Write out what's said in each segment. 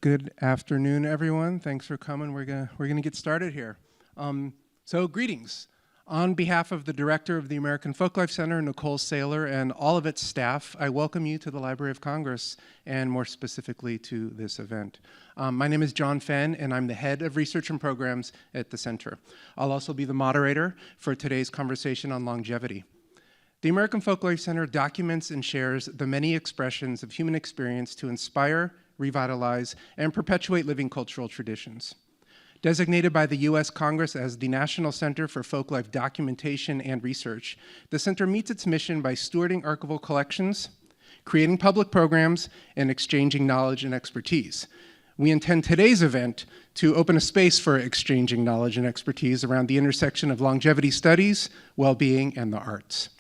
Good afternoon, everyone. Thanks for coming. We're gonna get started here. So greetings. On behalf of the director of the American Folklife Center, Nicole Saylor, and all of its staff, I welcome you to the Library of Congress, and more specifically to this event. My name is John Fenn, and I'm the head of research and programs at the center. I'll also be the moderator for today's conversation on longevity. The American Folklife Center documents and shares the many expressions of human experience to inspire, revitalize, and perpetuate living cultural traditions. Designated by the U.S. Congress as the National Center for Folklife Documentation and Research, the center meets its mission by stewarding archival collections, creating public programs, and exchanging knowledge and expertise. We intend today's event to open a space for exchanging knowledge and expertise around the intersection of longevity studies, well-being, and the arts.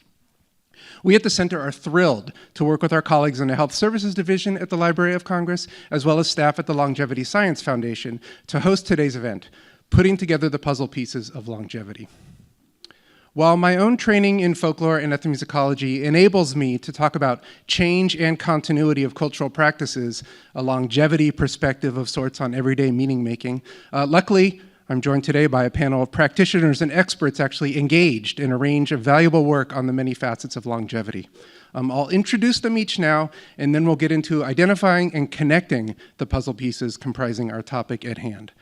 We at the center are thrilled to work with our colleagues in the Health Services Division at the Library of Congress, as well as staff at the Longevity Science Foundation, to host today's event, putting together the puzzle pieces of longevity. While my own training in folklore and ethnomusicology enables me to talk about change and continuity of cultural practices, a longevity perspective of sorts on everyday meaning making, luckily, I'm joined today by a panel of practitioners and experts actually engaged in a range of valuable work on the many facets of longevity. I'll introduce them each now, and then we'll get into identifying and connecting the puzzle pieces comprising our topic at hand.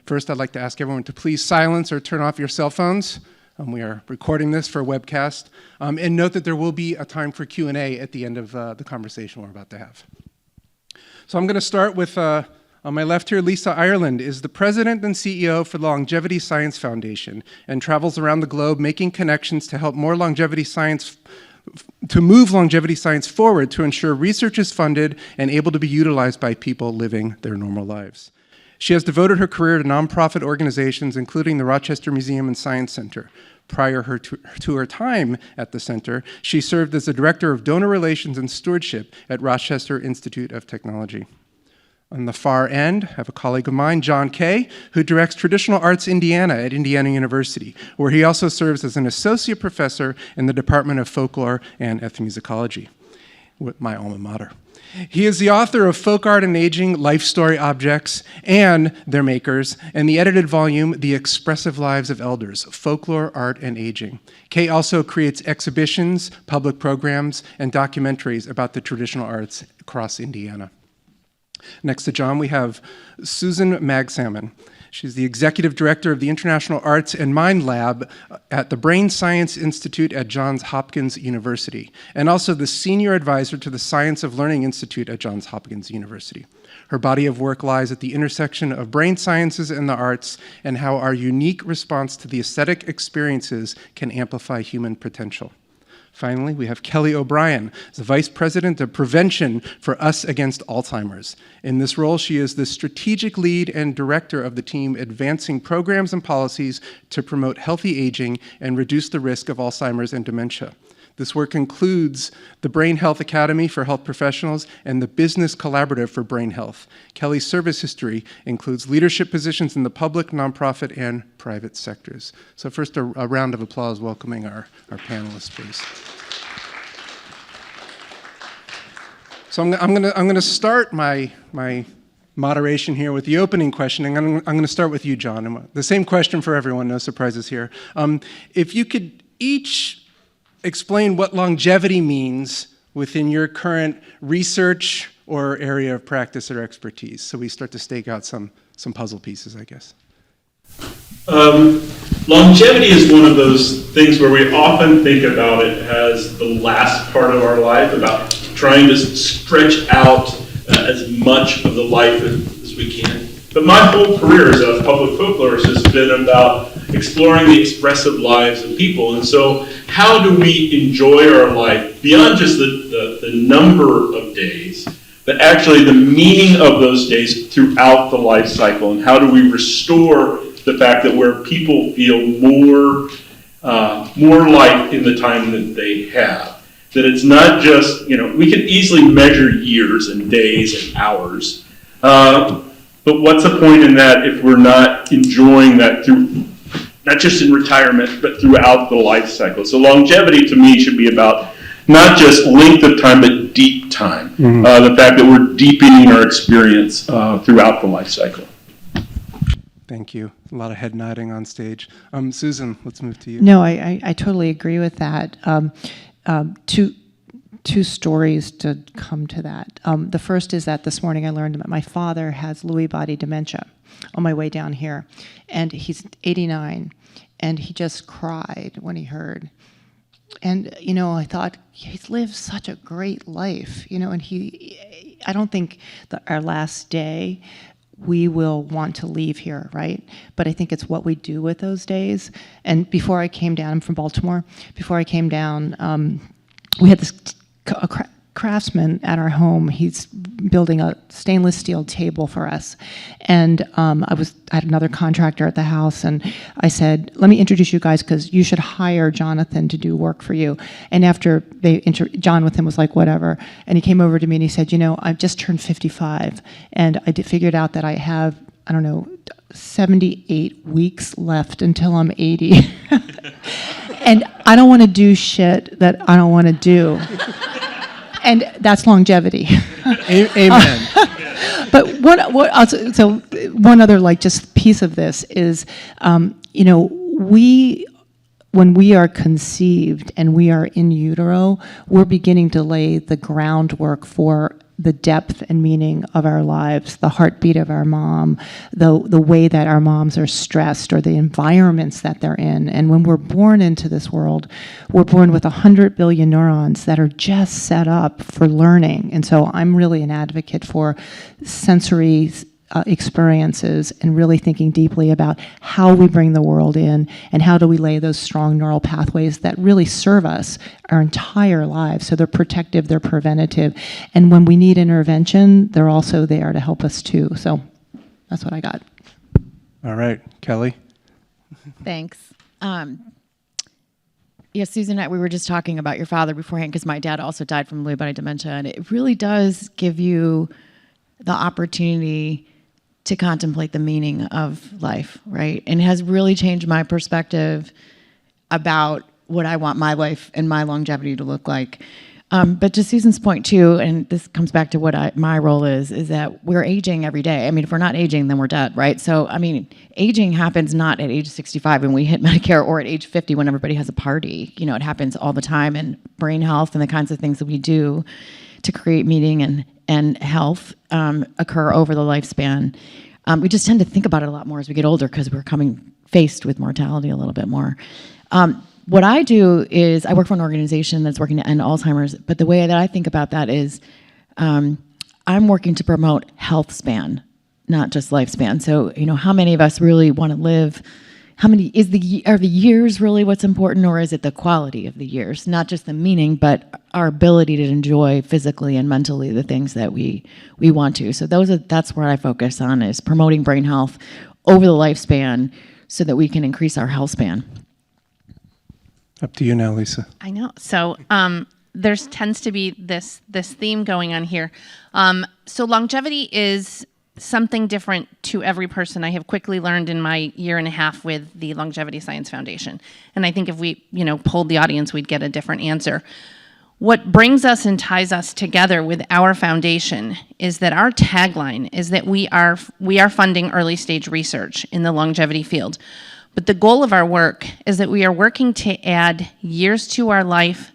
First, I'd like to ask everyone to please silence or turn off your cell phones. We are recording this for a webcast. And note that there will be a time for Q&A at the end of the conversation we're about to have. So I'm going to start with on my left here, Lisa Ireland is the president and CEO for the Longevity Science Foundation and travels around the globe making connections to help more longevity science, to move longevity science forward to ensure research is funded and able to be utilized by people living their normal lives. She has devoted her career to nonprofit organizations, including the Rochester Museum and Science Center. Prior to her time at the center, she served as the director of donor relations and stewardship at Rochester Institute of Technology. On the far end, I have a colleague of mine, John Kay, who directs Traditional Arts Indiana at Indiana University, where he also serves as an associate professor in the Department of Folklore and Ethnomusicology, my alma mater. He is the author of Folk Art and Aging, Life Story Objects and Their Makers, and the edited volume, The Expressive Lives of Elders, Folklore, Art, and Aging. Kay also creates exhibitions, public programs, and documentaries about the traditional arts across Indiana. Next to John, we have Susan Magsamen. She's the executive director of the International Arts and Mind Lab at the Brain Science Institute at Johns Hopkins University, and also the senior advisor to the Science of Learning Institute at Johns Hopkins University. Her body of work lies at the intersection of brain sciences and the arts, and how our unique response to the aesthetic experiences can amplify human potential. Finally, we have Kelly O'Brien, the Vice President of Prevention for Us Against Alzheimer's. In this role, she is the strategic lead and director of the team advancing programs and policies to promote healthy aging and reduce the risk of Alzheimer's and dementia. This work includes the Brain Health Academy for Health Professionals and the Business Collaborative for Brain Health. Kelly's service history includes leadership positions in the public, nonprofit, and private sectors. So first, a round of applause welcoming our panelists, please. So I'm going to start my moderation here with the opening question, and I'm going to start with you, John. The same question for everyone, no surprises here. If you could each explain what longevity means within your current research or area of practice or expertise. So we start to stake out some puzzle pieces, I guess. Longevity is one of those things where we often think about it as the last part of our life, about trying to stretch out as much of the life as we can. But my whole career as a public folklorist has been about exploring the expressive lives of people. And so how do we enjoy our life beyond just the number of days, but actually the meaning of those days throughout the life cycle? And how do we restore the fact that where people feel more life in the time that they have? That it's not just, we can easily measure years and days and hours, but what's the point in that if we're not enjoying that through, not just in retirement, but throughout the life cycle? So longevity to me should be about not just length of time, but deep time. Mm-hmm. The fact that we're deepening our experience throughout the life cycle. Thank you. A lot of head nodding on stage. Susan, let's move to you. No, I totally agree with that. Two stories to come to that. The first is that this morning I learned that my father has Lewy body dementia on my way down here, and he's 89, and he just cried when he heard. And, I thought, he's lived such a great life, and I don't think that our last day we will want to leave here, right? But I think it's what we do with those days. And before I came down, I'm from Baltimore, before I came down, we had this craftsman at our home. He's building a stainless steel table for us. And I had another contractor at the house, and I said, let me introduce you guys because you should hire Jonathan to do work for you. And after John with him was like, whatever. And he came over to me and he said, I've just turned 55, and I figured out that I have, 78 weeks left until I'm 80. And I don't want to do shit that I don't want to do. And that's longevity. Amen. But one other just piece of this is, when we are conceived and we are in utero, we're beginning to lay the groundwork for the depth and meaning of our lives, the heartbeat of our mom, the way that our moms are stressed, or the environments that they're in. And when we're born into this world, we're born with 100 billion neurons that are just set up for learning. And so I'm really an advocate for sensory experiences and really thinking deeply about how we bring the world in and how do we lay those strong neural pathways that really serve us our entire lives. So they're protective, they're preventative, and when we need intervention, they're also there to help us too. So that's what I got. All right, Kelly. Thanks. Yeah, Susan and I, we were just talking about your father beforehand because my dad also died from Lewy body dementia, and it really does give you the opportunity to contemplate the meaning of life, right? And it has really changed my perspective about what I want my life and my longevity to look like. But to Susan's point too, and this comes back to what my role is that we're aging every day. If we're not aging, then we're dead, right? So, aging happens not at age 65 when we hit Medicare, or at age 50 when everybody has a party. It happens all the time, and brain health and the kinds of things that we do to create meaning and health occur over the lifespan. We just tend to think about it a lot more as we get older because we're faced with mortality a little bit more. What I do is I work for an organization that's working to end Alzheimer's, but the way that I think about that is I'm working to promote health span, not just lifespan. So, how many of us really want to live? Are the years really what's important, or is it the quality of the years? Not just the meaning, but our ability to enjoy physically and mentally the things that we want to. So that's where I focus on, is promoting brain health over the lifespan so that we can increase our health span. Up to you now, Lisa. I know. So there tends to be this theme going on here. So longevity is something different to every person. I have quickly learned in my year and a half with the Longevity Science Foundation. And I think if we, polled the audience, we'd get a different answer. What brings us and ties us together with our foundation is that our tagline is that we are funding early stage research in the longevity field. But the goal of our work is that we are working to add years to our life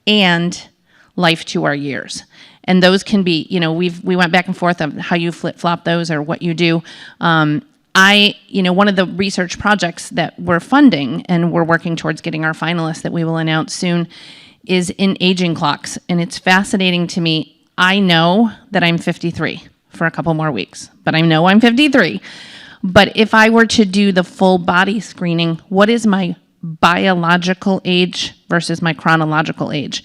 and life to our years. And those can be, we went back and forth of how you flip-flop those or what you do. One of the research projects that we're funding and we're working towards getting our finalists that we will announce soon is in aging clocks. And it's fascinating to me. I know that I'm 53 for a couple more weeks, but I know I'm 53. But if I were to do the full body screening, what is my biological age versus my chronological age?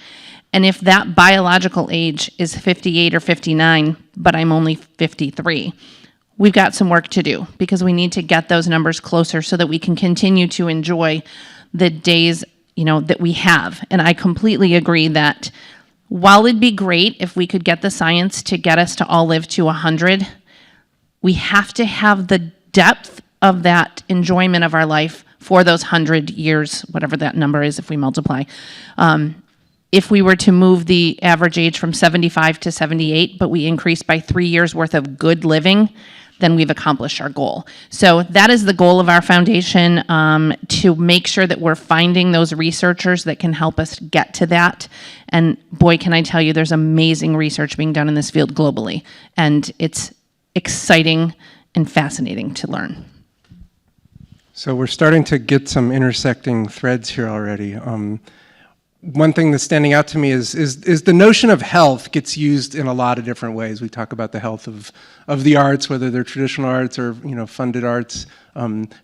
And if that biological age is 58 or 59, but I'm only 53, we've got some work to do because we need to get those numbers closer so that we can continue to enjoy the days, that we have. And I completely agree that while it'd be great if we could get the science to get us to all live to 100, we have to have the depth of that enjoyment of our life for those 100 years, whatever that number is if we multiply. if we were to move the average age from 75 to 78, but we increase by 3 years worth of good living, then we've accomplished our goal. So that is the goal of our foundation, to make sure that we're finding those researchers that can help us get to that. And boy, can I tell you, there's amazing research being done in this field globally. And it's exciting and fascinating to learn. So we're starting to get some intersecting threads here already. One thing that's standing out to me is the notion of health gets used in a lot of different ways. We talk about the health of the arts, whether they're traditional arts or funded arts,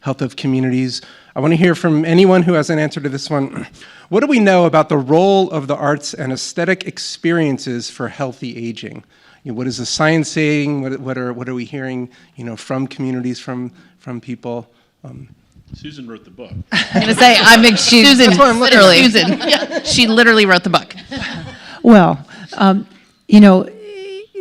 health of communities. I want to hear from anyone who has an answer to this one. What do we know about the role of the arts and aesthetic experiences for healthy aging? What is the science saying? What are we hearing from communities, from people? Susan wrote the book. I'm going to say, Susan, That's what I'm looking literally. Susan. Yeah. She literally wrote the book. Well,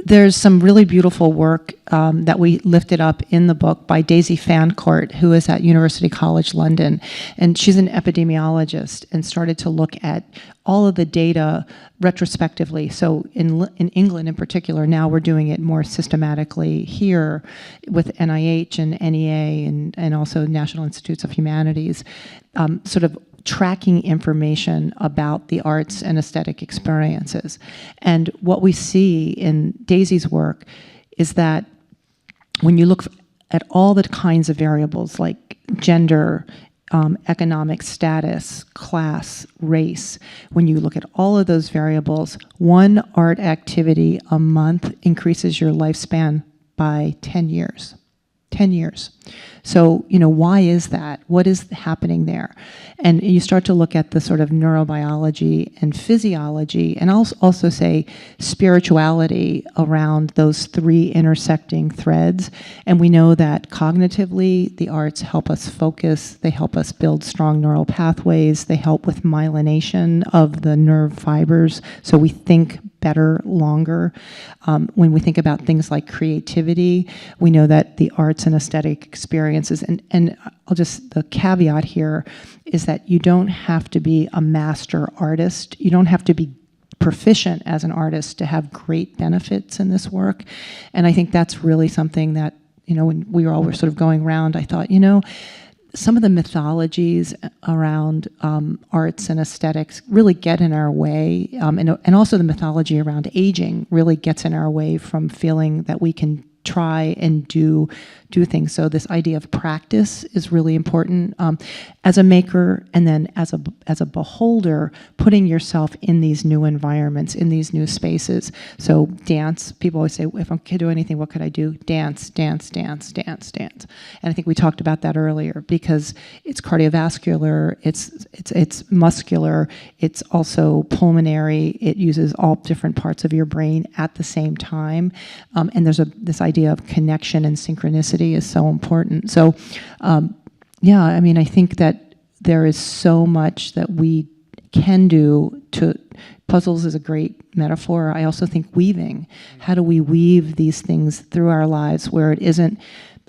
there's some really beautiful work that we lifted up in the book by Daisy Fancourt, who is at University College London. And she's an epidemiologist and started to look at all of the data retrospectively. So in England in particular, now we're doing it more systematically here with NIH and NEA and also National Institutes of Humanities, sort of tracking information about the arts and aesthetic experiences. And what we see in Daisy's work is that when you look at all the kinds of variables like gender, economic status, class, race, when you look at all of those variables, one art activity a month increases your lifespan by 10 years. 10 years. So, why is that? What is happening there? And you start to look at the sort of neurobiology and physiology, and also say spirituality around those three intersecting threads. And we know that cognitively, the arts help us focus, they help us build strong neural pathways, they help with myelination of the nerve fibers, so we think better, longer. When we think about things like creativity, we know that the arts and aesthetic experiences, and the caveat here is that you don't have to be a master artist. You don't have to be proficient as an artist to have great benefits in this work. And I think that's really something that, when we all were sort of going around, I thought, some of the mythologies around arts and aesthetics really get in our way, and also the mythology around aging really gets in our way from feeling that we can try and do things. So this idea of practice is really important as a maker, and then as a beholder, putting yourself in these new environments, in these new spaces. So dance, people always say, if I could do anything, what could I do? Dance, dance, dance, dance, dance. And I think we talked about that earlier because it's cardiovascular, it's muscular, it's also pulmonary. It uses all different parts of your brain at the same time, and there's this idea of connection and synchronicity is so important. So, I think that there is so much that we can do to, puzzles is a great metaphor. I also think weaving. How do we weave these things through our lives where it isn't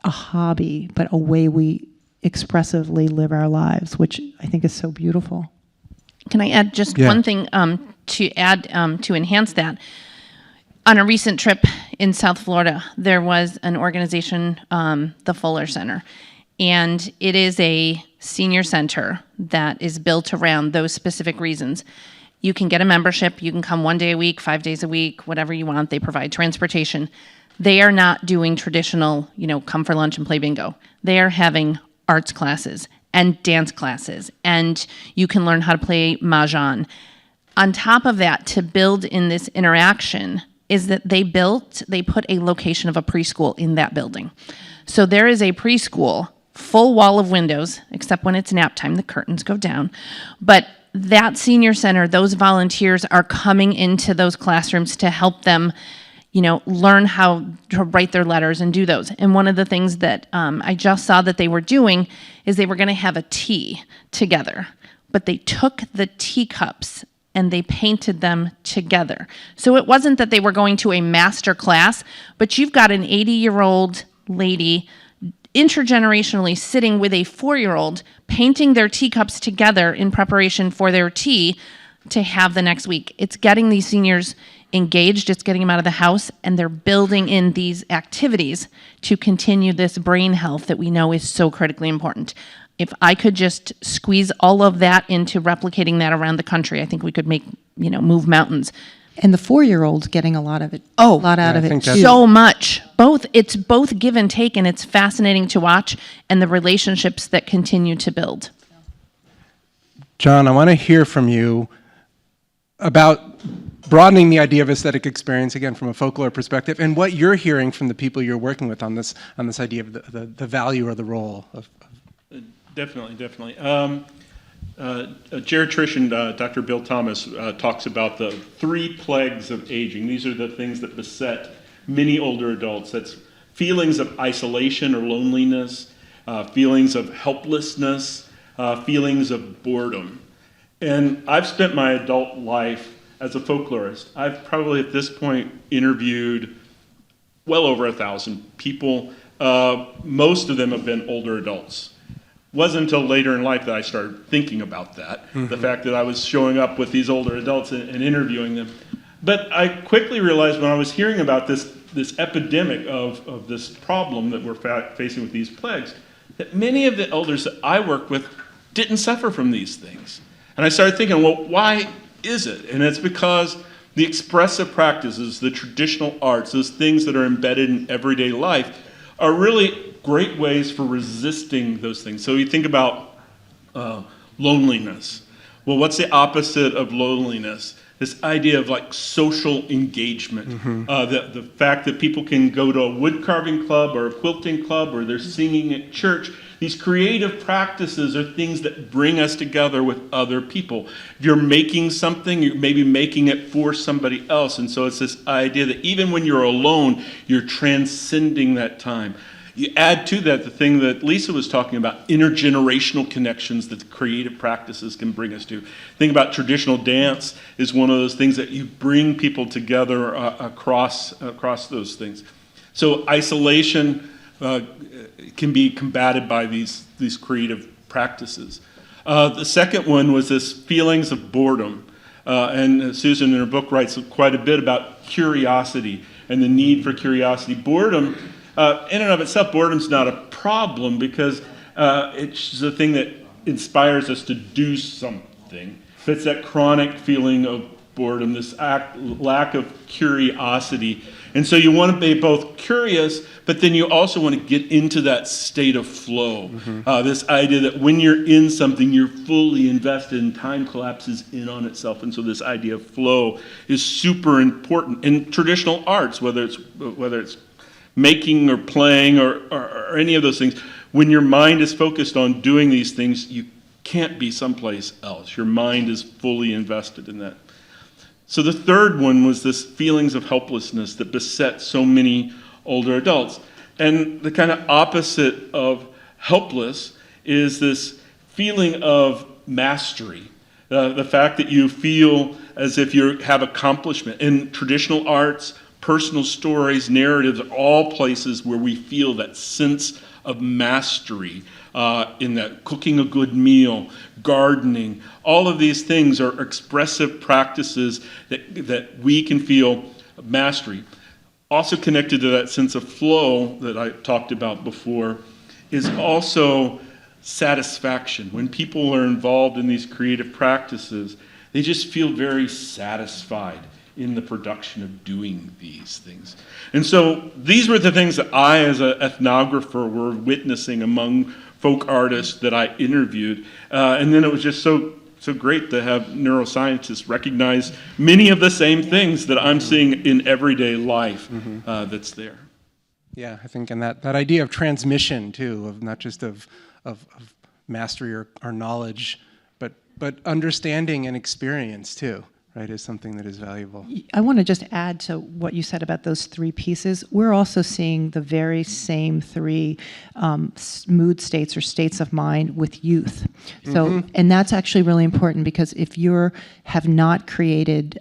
a hobby, but a way we expressively live our lives, which I think is so beautiful. Can I add just one thing to enhance that? On a recent trip in South Florida, there was an organization, the Fuller Center, and it is a senior center that is built around those specific reasons. You can get a membership, you can come 1 day a week, 5 days a week, whatever you want. They provide transportation. They are not doing traditional, come for lunch and play bingo. They are having arts classes and dance classes, and you can learn how to play mahjong. On top of that, to build in this interaction, is that they put a location of a preschool in that building. So there is a preschool, full wall of windows, except when it's nap time, the curtains go down. But that senior center, those volunteers are coming into those classrooms to help them, learn how to write their letters and do those. And one of the things that I just saw that they were doing is they were gonna have a tea together, but they took the teacups and they painted them together. So it wasn't that they were going to a master class, but you've got an 80-year-old lady intergenerationally sitting with a 4-year-old painting their teacups together in preparation for their tea. to have the next week. It's getting these seniors engaged, it's getting them out of the house, and they're building in these activities to continue this brain health that we know is so critically important. If I could just squeeze all of that into replicating that around the country, I think we could move mountains. And the 4-year-old's getting a lot of it. A lot out Yeah, of I it think too. that's- So much. It's both give and take, and it's fascinating to watch, and the relationships that continue to build. John, I want to hear from you about broadening the idea of aesthetic experience again from a folklore perspective, and what you're hearing from the people you're working with on this idea of the value or the role of. Definitely. Geriatrician Dr. Bill Thomas talks about the 3 plagues of aging. These are the things that beset many older adults. That's feelings of isolation or loneliness, feelings of helplessness, feelings of boredom. And I've spent my adult life as a folklorist. I've probably at this point interviewed well over 1,000 people. Most of them have been older adults. Wasn't until later in life that I started thinking about that, the fact that I was showing up with these older adults and interviewing them. But I quickly realized when I was hearing about this epidemic of this problem that we're facing with these plagues, that many of the elders that I work with didn't suffer from these things. And I started thinking, well, why is it? And it's because the expressive practices, the traditional arts, those things that are embedded in everyday life are really great ways for resisting those things. So you think about loneliness. Well, what's the opposite of loneliness? This idea of like social engagement. The fact that people can go to a wood carving club or a quilting club or they're singing at church. These creative practices are things that bring us together with other people. If you're making something, you're maybe making it for somebody else. And so it's this idea that even when you're alone, you're transcending that time. You add to that the thing that Lisa was talking about, intergenerational connections that the creative practices can bring us to. Think about traditional dance is one of those things that you bring people together across those things. So isolation can be combated by these creative practices. The second one was this feelings of boredom. And Susan in her book writes quite a bit about curiosity and the need for curiosity. Boredom, in and of itself, boredom's not a problem because it's the thing that inspires us to do something. But it's that chronic feeling of boredom, this lack of curiosity. And so you want to be both curious, but then you also want to get into that state of flow. This idea that when you're in something, you're fully invested and time collapses in on itself. And so this idea of flow is super important in traditional arts, whether it's making or playing or any of those things. When your mind is focused on doing these things, you can't be someplace else. Your mind is fully invested in that. So the third one was this feelings of helplessness that beset so many older adults. And the kind of opposite of helpless is this feeling of mastery. The fact that you feel as if you have accomplishment. In traditional arts, personal stories, narratives are all places where we feel that sense of mastery. In that cooking a good meal, gardening, all of these things are expressive practices that we can feel mastery. Also connected to that sense of flow that I talked about before is also satisfaction. When people are involved in these creative practices, they just feel very satisfied in the production of doing these things. And so these were the things that I, as an ethnographer, were witnessing among folk artists that I interviewed. And then it was just so great to have neuroscientists recognize many of the same things that I'm seeing in everyday life that's there. Yeah, I think, and that idea of transmission too, of not just of mastery or knowledge, but understanding and experience too, right, is something that is valuable. I want to just add to what you said about those 3 pieces. We're also seeing the very same 3 mood states or states of mind with youth. So, and that's actually really important because if you have not created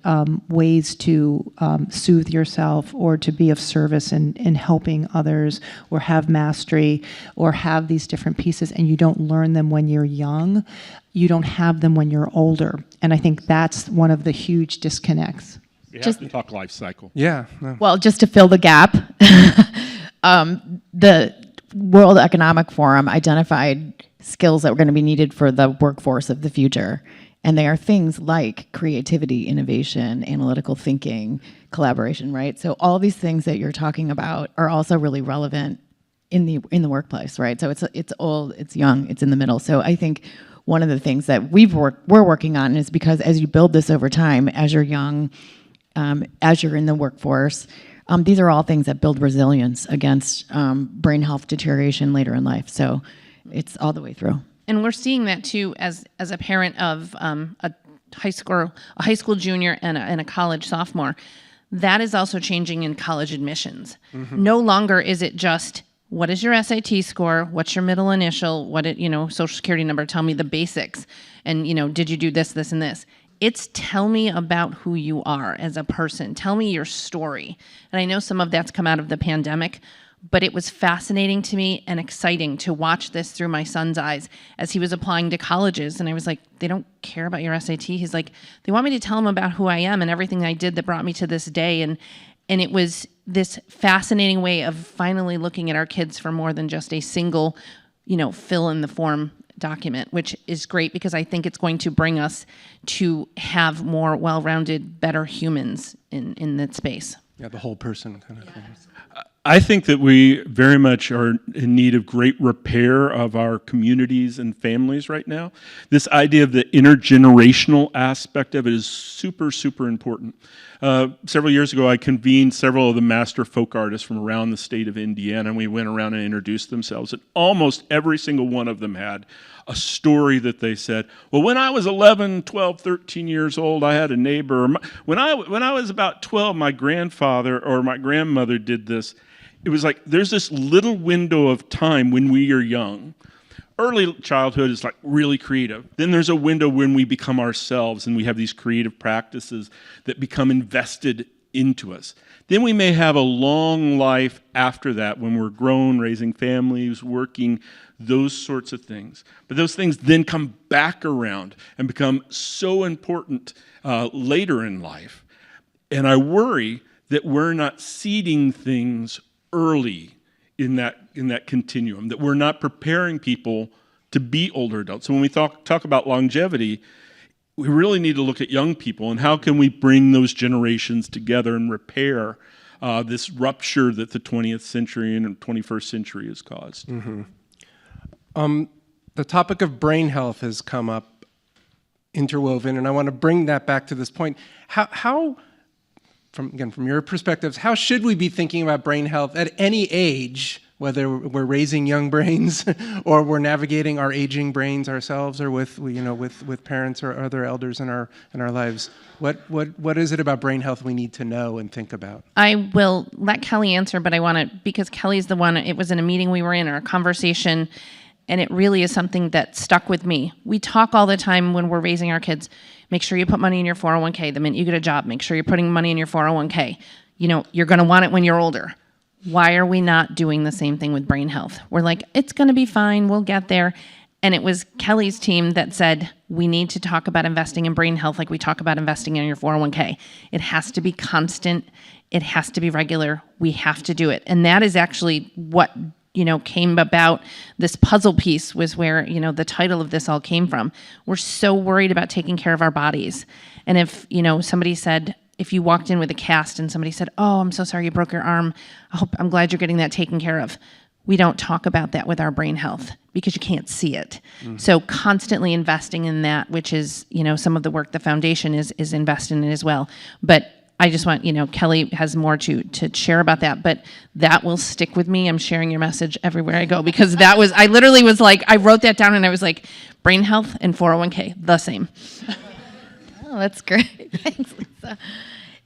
ways to soothe yourself or to be of service in helping others or have mastery or have these different pieces and you don't learn them when you're young, you don't have them when you're older. And I think that's one of the huge disconnects. We have to talk life cycle. Yeah. No. Well, just to fill the gap, the World Economic Forum identified skills that were going to be needed for the workforce of the future. And they are things like creativity, innovation, analytical thinking, collaboration, right? So all these things that you're talking about are also really relevant in the workplace, right? So it's old, it's young, it's in the middle. So I think one of the things that we're working on is because as you build this over time, as you're young, as you're in the workforce, these are all things that build resilience against brain health deterioration later in life. So it's all the way through. And we're seeing that too as a parent of a high school junior and a college sophomore. That is also changing in college admissions. No longer is it just, what is your SAT score? What's your middle initial? Social security number? Tell me the basics. And did you do this, this, and this? It's tell me about who you are as a person. Tell me your story. And I know some of that's come out of the pandemic, but it was fascinating to me and exciting to watch this through my son's eyes as he was applying to colleges. And I was like, they don't care about your SAT. He's like, they want me to tell them about who I am and everything I did that brought me to this day. And it was this fascinating way of finally looking at our kids for more than just a single, fill in the form document, which is great because I think it's going to bring us to have more well-rounded, better humans in that space. Yeah, the whole person kind of thing. I think that we very much are in need of great repair of our communities and families right now. This idea of the intergenerational aspect of it is super, super important. Several years ago, I convened several of the master folk artists from around the state of Indiana, and we went around and introduced themselves, and almost every single one of them had a story that they said, well, when I was 11, 12, 13 years old, I had a neighbor. When I was about 12, my grandfather or my grandmother did this. It was like there's this little window of time when we are young. Early childhood is like really creative. Then there's a window when we become ourselves and we have these creative practices that become invested into us. Then we may have a long life after that when we're grown, raising families, working, those sorts of things. But those things then come back around and become so important later in life. And I worry that we're not seeding things early in that continuum, that we're not preparing people to be older adults. So when we talk about longevity, we really need to look at young people and how can we bring those generations together and repair this rupture that the 20th century and 21st century has caused. The topic of brain health has come up interwoven, and I want to bring that back to this point. How from your perspectives, how should we be thinking about brain health at any age, whether we're raising young brains or we're navigating our aging brains ourselves, or with parents or other elders in our lives? What is it about brain health we need to know and think about? I will let Kelly answer, but I want to, because Kelly's the one, it was in a meeting we were in or a conversation, and it really is something that stuck with me. We talk all the time when we're raising our kids, make sure you put money in your 401k. The minute you get a job, make sure you're putting money in your 401k. You're going to want it when you're older. Why are we not doing the same thing with brain health? We're like, it's going to be fine, we'll get there. And it was Kelly's team that said, we need to talk about investing in brain health like we talk about investing in your 401k. It has to be constant. It has to be regular. We have to do it. And that is actually what came about. This puzzle piece was where, the title of this all came from. We're so worried about taking care of our bodies. And if, somebody said, if you walked in with a cast and somebody said, oh, I'm so sorry you broke your arm, I'm glad you're getting that taken care of. We don't talk about that with our brain health because you can't see it. Mm-hmm. So constantly investing in that, which is, some of the work the foundation is investing in as well. But I just want, Kelly has more to share about that, but that will stick with me. I'm sharing your message everywhere I go because I literally was like, I wrote that down and I was like, brain health and 401k, the same. Oh, that's great. Thanks, Lisa.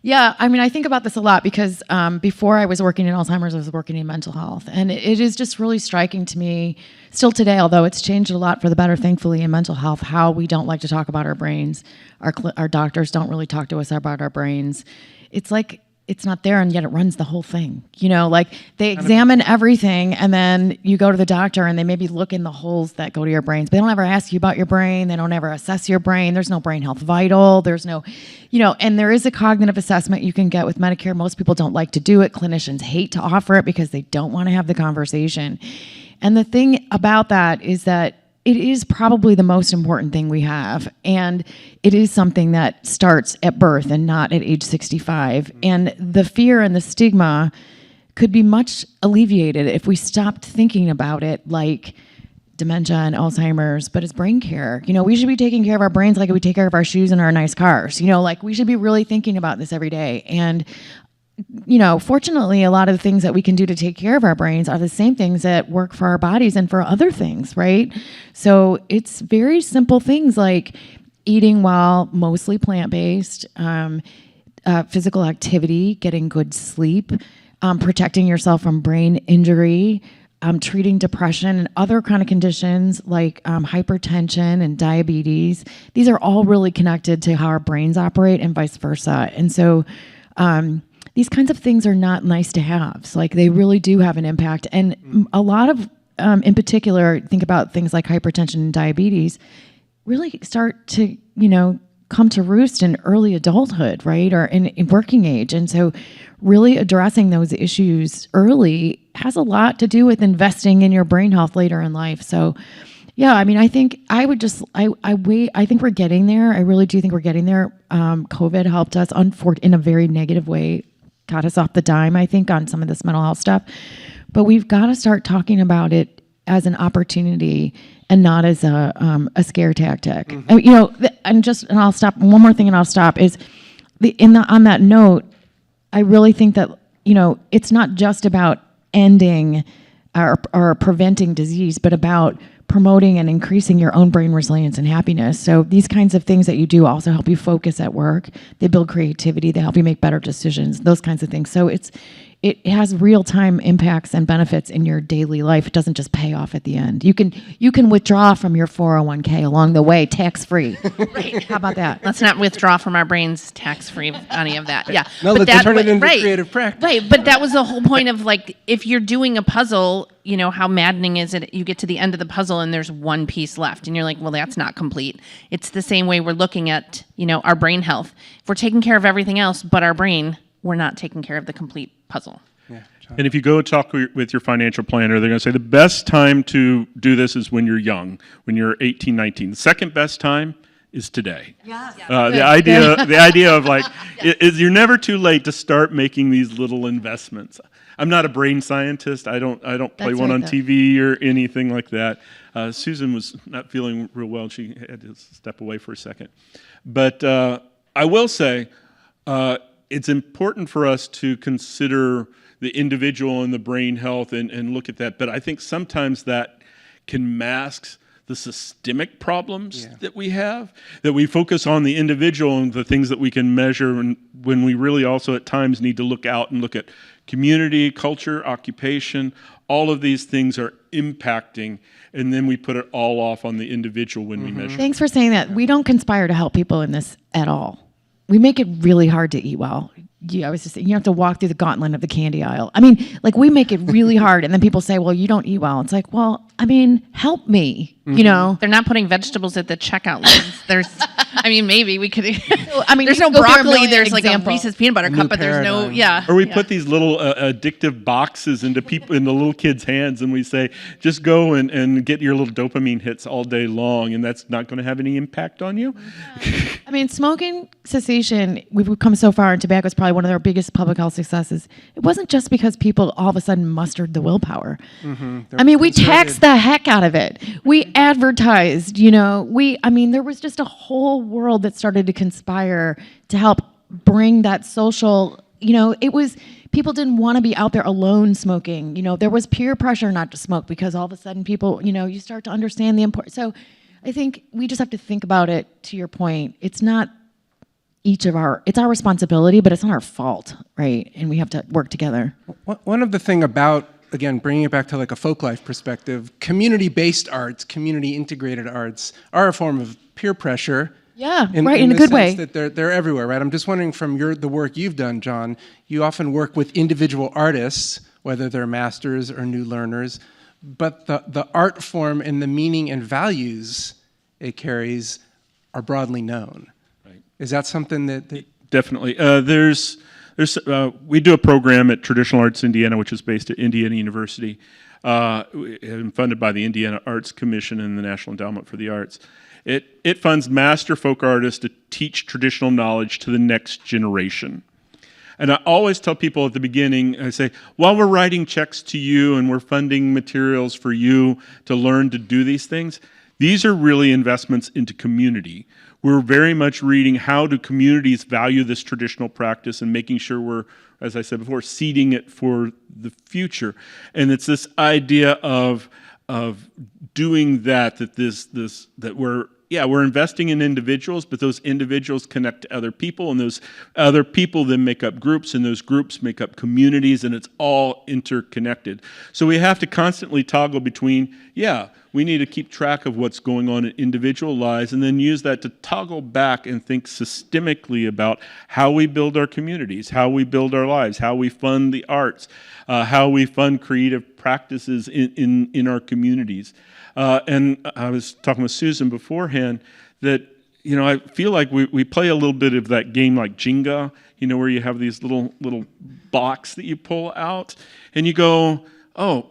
Yeah, I think about this a lot because before I was working in Alzheimer's, I was working in mental health. And it is just really striking to me, still today, although it's changed a lot for the better, thankfully, in mental health, how we don't like to talk about our brains. Our doctors don't really talk to us about our brains. It's like it's not there, and yet it runs the whole thing. You know, like they examine everything, and then you go to the doctor and they maybe look in the holes that go to your brains. They don't ever ask you about your brain. They don't ever assess your brain. There's no brain health vital. There's no, you know, and there is a cognitive assessment you can get with Medicare. Most people don't like to do it. Clinicians hate to offer it because they don't want to have the conversation. And the thing about that is that it is probably the most important thing we have. And it is something that starts at birth and not at age 65. And the fear and the stigma could be much alleviated if we stopped thinking about it like dementia and Alzheimer's, but as brain care. You know, we should be taking care of our brains like we take care of our shoes and our nice cars. You know, like we should be really thinking about this every day. And you know, fortunately, a lot of the things that we can do to take care of our brains are the same things that work for our bodies and for other things, right? So it's very simple things like eating well, mostly plant-based, physical activity, getting good sleep, protecting yourself from brain injury, treating depression and other chronic conditions like hypertension and diabetes. These are all really connected to how our brains operate and vice versa. And so, these kinds of things are not nice to have. Like they really do have an impact. And a lot of, in particular, think about things like hypertension and diabetes, really start to, you know, come to roost in early adulthood, right? Or in working age. And so really addressing those issues early has a lot to do with investing in your brain health later in life. So yeah, I mean, I think I would just, I think we're getting there. I really do think we're getting there. COVID helped us in a very negative way, got us off the dime, I think, on some of this mental health stuff. But we've got to start talking about it as an opportunity and not as a scare tactic. And, you know, and I'll stop. One more thing, and I'll stop. Is on that note, I really think that, you know, it's not just about ending or preventing disease, but about promoting and increasing your own brain resilience and happiness. So these kinds of things that you do also help you focus at work. They build creativity. They help you make better decisions, those kinds of things. So it has real-time impacts and benefits in your daily life. It doesn't just pay off at the end. You can withdraw from your 401k along the way, tax-free. Right. How about that? Let's not withdraw from our brains tax-free any of that. Yeah. No, But let's turn it into creative practice. Right, but that was the whole point of like, if you're doing a puzzle, you know, how maddening is it? You get to the end of the puzzle and there's one piece left and you're like, well, that's not complete. It's the same way we're looking at, you know, our brain health. If we're taking care of everything else but our brain, we're not taking care of the complete puzzle. Yeah, John. And if you go talk with your financial planner, they're going to say the best time to do this is when you're young, when you're 18, 19. The second best time is today. Yes. The idea of like, is you're never too late to start making these little investments. I'm not a brain scientist. I don't play That's one right, on though. TV or anything like that. Susan was not feeling real well. She had to step away for a second. But I will say, it's important for us to consider the individual and the brain health and look at that. But I think sometimes that can mask the systemic problems that we have, that we focus on the individual and the things that we can measure, and when we really also at times need to look out and look at community, culture, occupation. All of these things are impacting, and then we put it all off on the individual when we measure. Thanks for saying that. We don't conspire to help people in this at all. We make it really hard to eat well. I was just saying, you have to walk through the gauntlet of the candy aisle. I mean, like we make it really hard, and then people say, well, you don't eat well. It's like, well, I mean, help me, you know? They're not putting vegetables at the checkout lines. There's, I mean, maybe we could. I mean, there's you no can go through a broccoli. million There's like a examples. Reese's peanut butter cup, but there's no, paradigm. Or we put these little addictive boxes into the little kids' hands, and we say, just go and get your little dopamine hits all day long, and that's not going to have any impact on you. I mean, smoking cessation, we've come so far, and tobacco is probably one of their biggest public health successes. It wasn't just because people all of a sudden mustered the willpower. I mean, we taxed the heck out of it. We advertised, you know, there was just a whole world that started to conspire to help bring that social, you know, people didn't want to be out there alone smoking. You know, there was peer pressure not to smoke because all of a sudden people, you know, you start to understand the importance. So I think we just have to think about it, to your point. It's not it's our responsibility, but it's not our fault, right? And we have to work together. One of the thing about, again, bringing it back to like a folk life perspective, community-based arts, community-integrated arts are a form of peer pressure Yeah, right, in a the good sense way. that they're everywhere, right? I'm just wondering from the work you've done, John, you often work with individual artists, whether they're masters or new learners, but the art form and the meaning and values it carries are broadly known. Right. Is that something that Definitely. We do a program at Traditional Arts Indiana, which is based at Indiana University, and funded by the Indiana Arts Commission and the National Endowment for the Arts. It funds master folk artists to teach traditional knowledge to the next generation. And I always tell people at the beginning, I say, while we're writing checks to you and we're funding materials for you to learn to do these things, these are really investments into community. We're very much reading how do communities value this traditional practice and making sure we're, as I said before, seeding it for the future. And it's this idea of doing that we're investing in individuals, but those individuals connect to other people, and those other people then make up groups, and those groups make up communities, and it's all interconnected. So we have to constantly toggle between, we need to keep track of what's going on in individual lives, and then use that to toggle back and think systemically about how we build our communities, how we build our lives, how we fund the arts, how we fund creative practices in our communities. And I was talking with Susan beforehand that, I feel like we play a little bit of that game like Jenga, where you have these little blocks that you pull out, and you go, oh,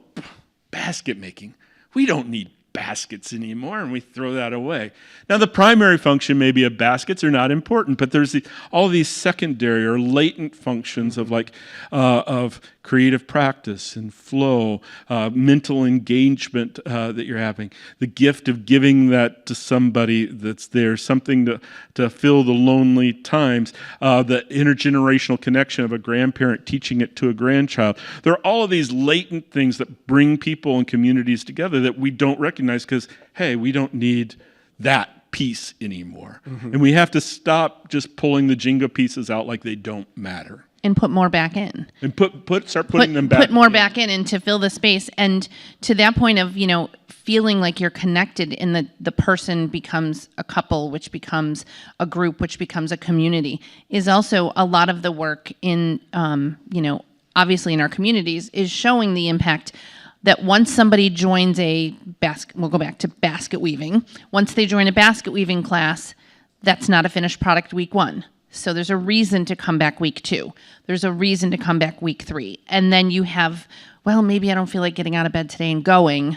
basket making. We don't need baskets anymore, and we throw that away. Now, the primary function maybe of baskets are not important, but there's all these secondary or latent functions of of creative practice and flow, mental engagement that you're having, the gift of giving that to somebody that's there, something to fill the lonely times, the intergenerational connection of a grandparent teaching it to a grandchild. There are all of these latent things that bring people and communities together that we don't recognize because, hey, we don't need that piece anymore. Mm-hmm. And we have to stop just pulling the Jenga pieces out like they don't matter. And put more back in. And start putting them back. Put more back in and to fill the space. And to that point of, feeling like you're connected and the person becomes a couple, which becomes a group, which becomes a community, is also a lot of the work in, obviously in our communities, is showing the impact that once somebody joins we'll go back to basket weaving. Once they join a basket weaving class, that's not a finished product week 1. So there's a reason to come back week 2. There's a reason to come back week 3. And then you have, well, maybe I don't feel like getting out of bed today and going,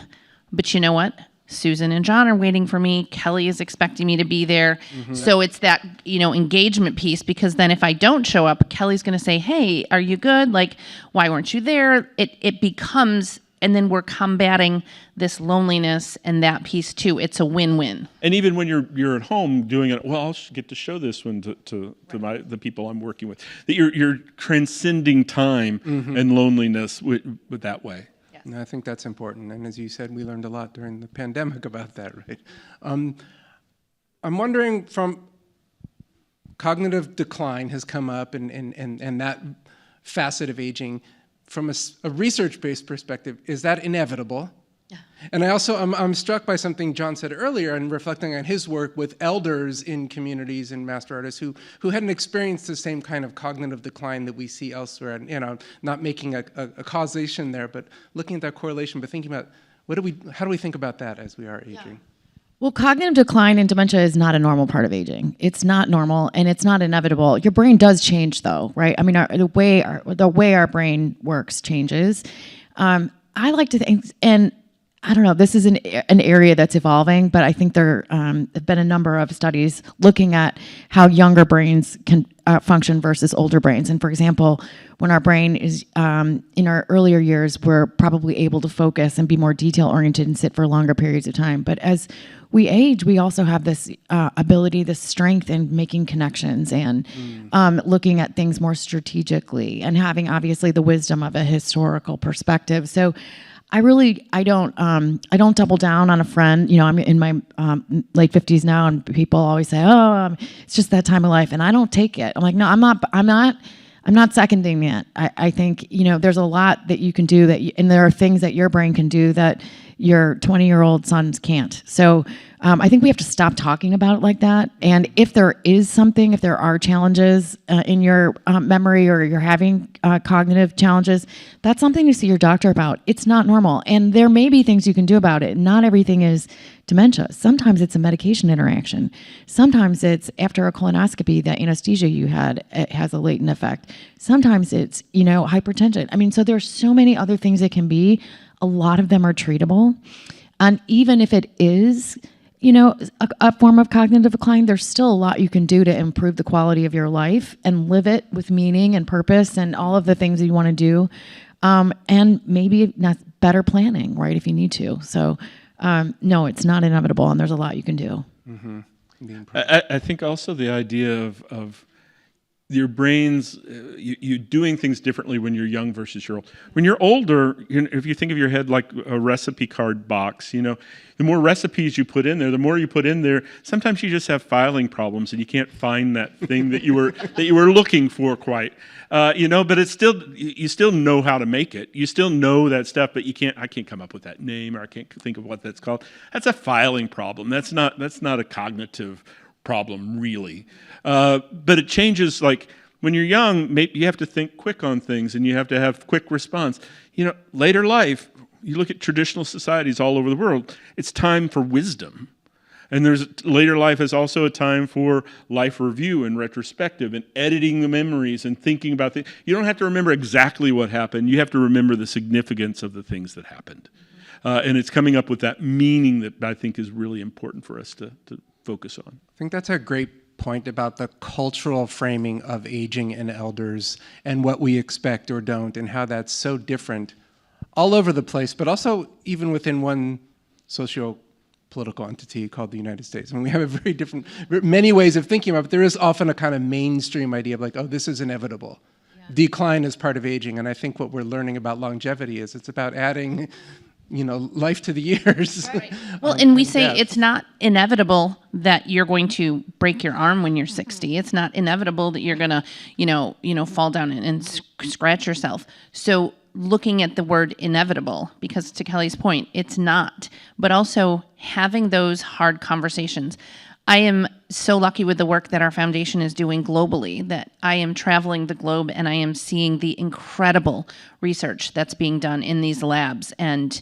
but you know what? Susan and John are waiting for me. Kelly is expecting me to be there. Mm-hmm. So it's that, engagement piece, because then if I don't show up, Kelly's going to say, hey, are you good? Like, why weren't you there? It becomes, and then we're combating this loneliness and that piece too. It's a win-win. And even when you're at home doing it, well, I'll get to show this one to the people I'm working with. That you're transcending time mm-hmm. and loneliness with that way. Yes. And I think that's important. And as you said, we learned a lot during the pandemic about that, right? I'm wondering, from cognitive decline has come up and that facet of aging. From a research-based perspective, is that inevitable? Yeah. And I'm struck by something John said earlier, and reflecting on his work with elders in communities and master artists who hadn't experienced the same kind of cognitive decline that we see elsewhere. And not making a causation there, but looking at that correlation, but thinking about how do we think about that as we are aging? Yeah. Well, cognitive decline and dementia is not a normal part of aging. It's not normal, and it's not inevitable. Your brain does change, though, right? I mean, the way our brain works changes. I like to think, and I don't know, this is an area that's evolving, but I think there have been a number of studies looking at how younger brains can function versus older brains. And for example, when our brain is in our earlier years, we're probably able to focus and be more detail-oriented and sit for longer periods of time. But as we age, we also have this ability, this strength in making connections and looking at things more strategically and having obviously the wisdom of a historical perspective. So I don't double down on a friend. I'm in my late 50s now, and people always say, "Oh, it's just that time of life," and I don't take it. I'm like, no, I'm not seconding that. I think there's a lot that you can do and there are things that your brain can do that your 20-year-old sons can't. So I think we have to stop talking about it like that. And if there are challenges in your memory, or you're having cognitive challenges, that's something to see your doctor about. It's not normal. And there may be things you can do about it. Not everything is dementia. Sometimes it's a medication interaction. Sometimes it's after a colonoscopy, that anesthesia you had, it has a latent effect. Sometimes it's, hypertension. I mean, so there's so many other things it can be. A lot of them are treatable. And even if it is, a form of cognitive decline, there's still a lot you can do to improve the quality of your life and live it with meaning and purpose and all of the things that you want to do. And maybe not better planning, right, if you need to. So, no, it's not inevitable, and there's a lot you can do. I think also the idea of your brains, you doing things differently when you're young versus you're old. When you're older, if you think of your head like a recipe card box, the more recipes you put in there, the more you put in there, sometimes you just have filing problems and you can't find that thing that you were looking for quite. But it's still, you still know how to make it. You still know that stuff, but I can't come up with that name, or I can't think of what that's called. That's a filing problem. That's not a cognitive problem, really. But it changes, like when you're young, you have to think quick on things and you have to have quick response. Later life, you look at traditional societies all over the world, it's time for wisdom. And later life is also a time for life review and retrospective and editing the memories and thinking about things. You don't have to remember exactly what happened. You have to remember the significance of the things that happened. And it's coming up with that meaning that I think is really important for us to focus on. I think that's a great point about the cultural framing of aging and elders and what we expect or don't, and how that's so different all over the place, but also even within one socio-political entity called the United States. I mean, we have a very different, many ways of thinking about it, but there is often a kind of mainstream idea of like, oh, this is inevitable. Yeah. Decline is part of aging, and I think what we're learning about longevity is it's about adding life to the years. Right. Well, and we say it's not inevitable that you're going to break your arm when you're 60. It's not inevitable that you're going to, fall down and scratch yourself. So looking at the word inevitable, because to Kelly's point, it's not, but also having those hard conversations. I am so lucky with the work that our foundation is doing globally, that I am traveling the globe and I am seeing the incredible research that's being done in these labs and,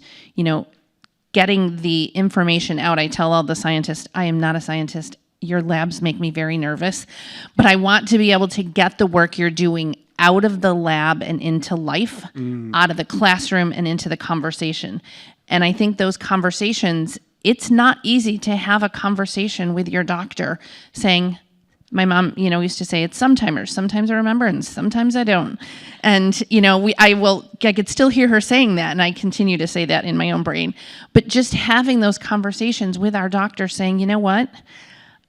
getting the information out. I tell all the scientists, I am not a scientist. Your labs make me very nervous, but I want to be able to get the work you're doing out of the lab and into life, out of the classroom and into the conversation. And I think those conversations, it's not easy to have a conversation with your doctor saying, my mom, used to say, it's sometimers. Sometimes I remember and sometimes I don't. And, I could still hear her saying that, and I continue to say that in my own brain. But just having those conversations with our doctor saying, you know what,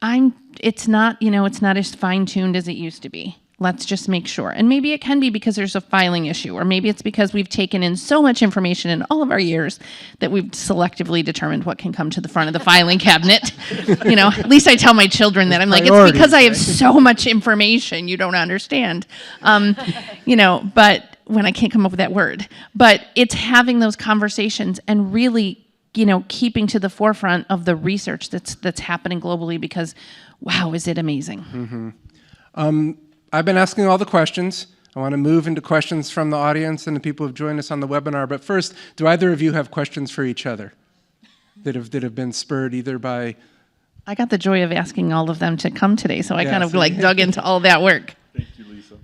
it's not as fine-tuned as it used to be. Let's just make sure. And maybe it can be because there's a filing issue, or maybe it's because we've taken in so much information in all of our years that we've selectively determined what can come to the front of the filing cabinet. At least I tell my children that. I'm like, it's because I have so much information you don't understand. But when I can't come up with that word. But it's having those conversations and really, keeping to the forefront of the research that's happening globally, because, wow, is it amazing. Mm-hmm. I've been asking all the questions. I want to move into questions from the audience and the people who've joined us on the webinar. But first, do either of you have questions for each other that have been spurred either by... I got the joy of asking all of them to come today, so I kind of dug into all that work. Thank you, Lisa.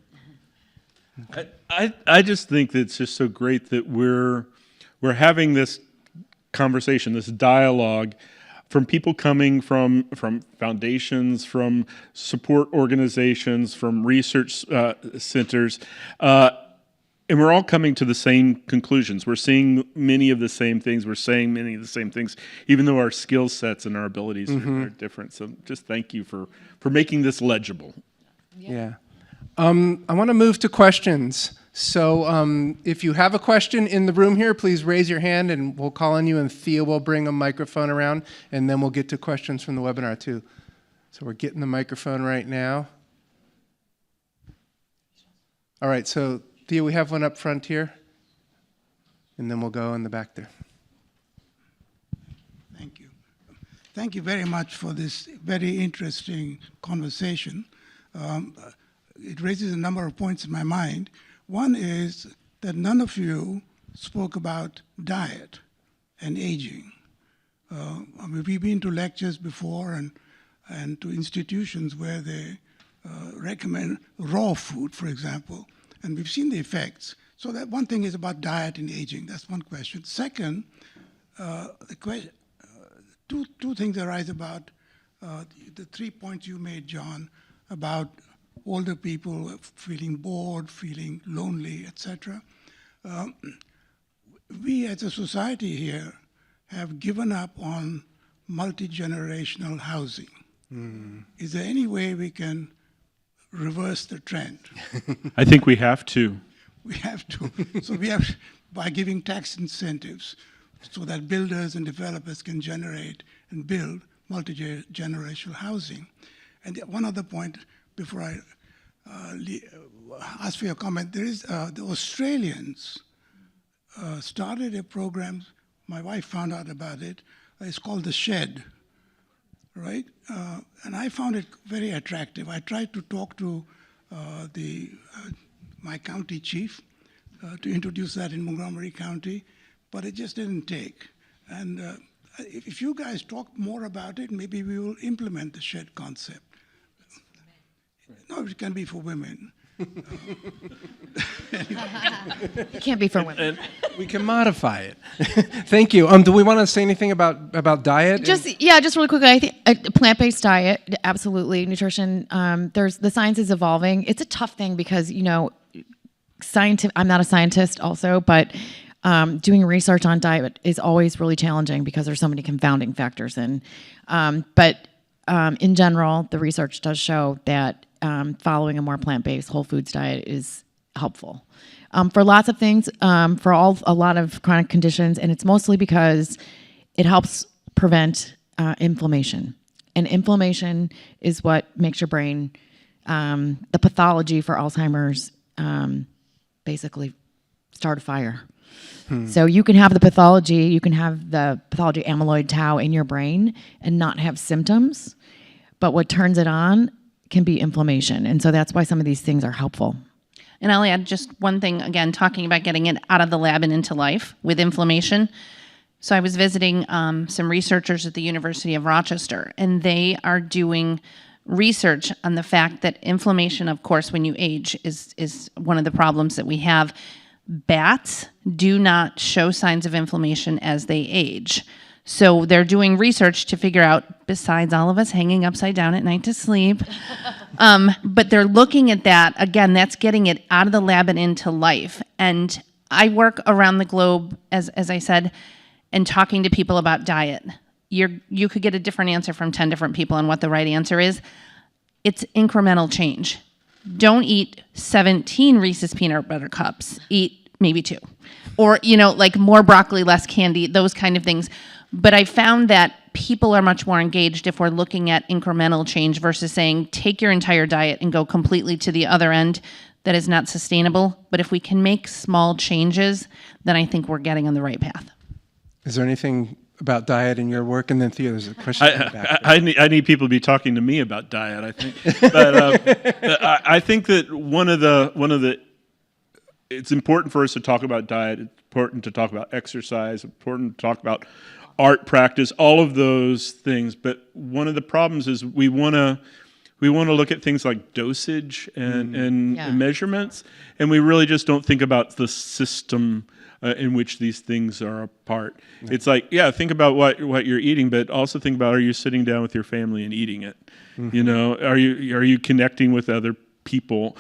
I just think that it's just so great that we're having this conversation, this dialogue, from people coming from foundations, from support organizations, from research centers, and we're all coming to the same conclusions. We're seeing many of the same things. We're saying many of the same things, even though our skill sets and our abilities are different. So just thank you for making this legible. Yeah. I want to move to questions. So if you have a question in the room here, please raise your hand and we'll call on you, and Thea will bring a microphone around, and then we'll get to questions from the webinar too. So we're getting the microphone right now. All right, so Thea, we have one up front here, and then we'll go in the back there. Thank you very much for this very interesting conversation. It raises a number of points in my mind. One is that none of you spoke about diet and aging. I mean, we've been to lectures before and to institutions where they recommend raw food, for example, and we've seen the effects. So that one thing is about diet and aging. That's one question. Second, two things arise about the 3 points you made, John, about older people feeling bored, feeling lonely, etc. We as a society here have given up on multi-generational housing. Is there any way we can reverse the trend? I think we have to. We have to. So we have, by giving tax incentives so that builders and developers can generate and build multi-generational housing. And one other point before I ask for your comment, there is the Australians started a program, my wife found out about it, it's called The Shed, right? And I found it very attractive. I tried to talk to my county chief to introduce that in Montgomery County, but it just didn't take. And if you guys talk more about it, maybe we will implement the shed concept. No, it can be for women. It can't be for women. We can modify it. Thank you. Do we want to say anything about diet? Just really quickly, I think a plant-based diet, absolutely, nutrition. There's the science is evolving. It's a tough thing because I'm not a scientist, also, but doing research on diet is always really challenging because there's so many confounding factors in. But in general, the research does show that following a more plant-based whole foods diet is helpful for lots of things, for a lot of chronic conditions, and it's mostly because it helps prevent inflammation. And inflammation is what makes your brain, the pathology for Alzheimer's, basically start a fire. So you can have the pathology amyloid tau in your brain and not have symptoms, but what turns it on can be inflammation. And so that's why some of these things are helpful. And I'll add just one thing, again, talking about getting it out of the lab and into life with inflammation. So I was visiting some researchers at the University of Rochester, and they are doing research on the fact that inflammation, of course, when you age, is one of the problems that we have. Bats do not show signs of inflammation as they age. So they're doing research to figure out, besides all of us hanging upside down at night to sleep, but they're looking at that. Again, that's getting it out of the lab and into life. And I work around the globe, as I said, and talking to people about diet. You could get a different answer from 10 different people on what the right answer is. It's incremental change. Don't eat 17 Reese's peanut butter cups. Eat maybe 2. Or, like more broccoli, less candy, those kind of things. But I found that people are much more engaged if we're looking at incremental change versus saying, take your entire diet and go completely to the other end. That is not sustainable. But if we can make small changes, then I think we're getting on the right path. Is there anything about diet in your work? And then Theo, there's a question back. I need people to be talking to me about diet, I think. But I think that one of the it's important for us to talk about diet. It's important to talk about exercise. Important to talk about art practice. All of those things. But one of the problems is we want to look at things like dosage and measurements, and we really just don't think about the system in which these things are a part. It's like, think about what you're eating, but also think about, are you sitting down with your family and eating it? Are you connecting with other people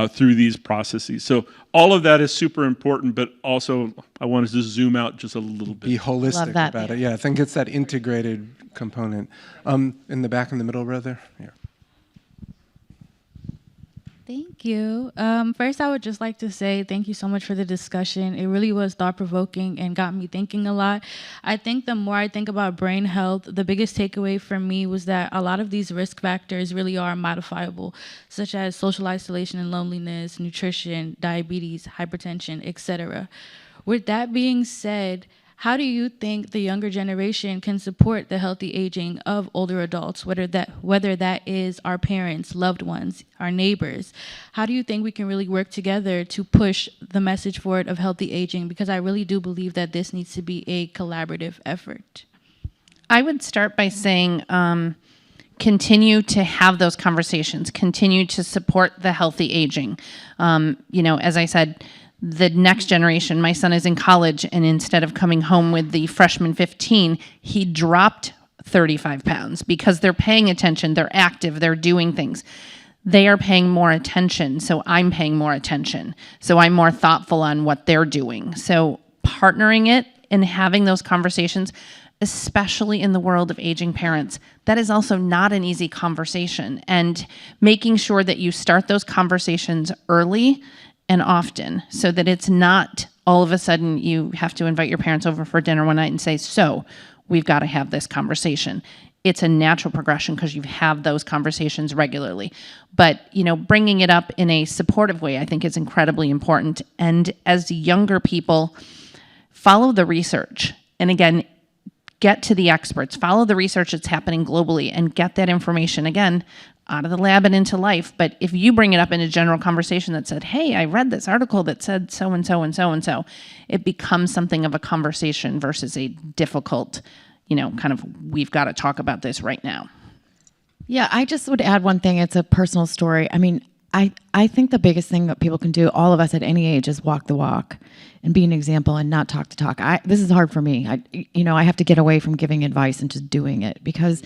through these processes? So all of that is super important, but also I wanted to zoom out just a little bit. Be holistic about it. Yeah, I think it's that integrated component. In the back, in the middle row there. Yeah. Thank you. First, I would just like to say thank you so much for the discussion. It really was thought-provoking and got me thinking a lot. I think the more I think about brain health, the biggest takeaway for me was that a lot of these risk factors really are modifiable, such as social isolation and loneliness, nutrition, diabetes, hypertension, etc. With that being said, How do you think the younger generation can support the healthy aging of older adults, whether that is our parents, loved ones, our neighbors? How do you think we can really work together to push the message forward of healthy aging? Because I really do believe that this needs to be a collaborative effort. I would start by saying continue to have those conversations, continue to support the healthy aging. As I said, the next generation, my son is in college, and instead of coming home with the freshman 15, he dropped 35 pounds because they're paying attention, they're active, they're doing things. They are paying more attention, so I'm paying more attention. So I'm more thoughtful on what they're doing. So partnering it and having those conversations, especially in the world of aging parents, that is also not an easy conversation. And making sure that you start those conversations early and often, so that it's not all of a sudden you have to invite your parents over for dinner one night and say, so we've got to have this conversation. It's a natural progression because you have those conversations regularly. But, bringing it up in a supportive way, I think is incredibly important. And as younger people, follow the research. And again, get to the experts, follow the research that's happening globally, and get that information, again, out of the lab and into life. But if you bring it up in a general conversation that said, hey, I read this article that said so-and-so and so-and-so, it becomes something of a conversation versus a difficult, kind of, we've got to talk about this right now. Yeah, I just would add one thing. It's a personal story. I mean, I think the biggest thing that people can do, all of us at any age, is walk the walk and be an example and not talk the talk. This is hard for me. I have to get away from giving advice and just doing it, because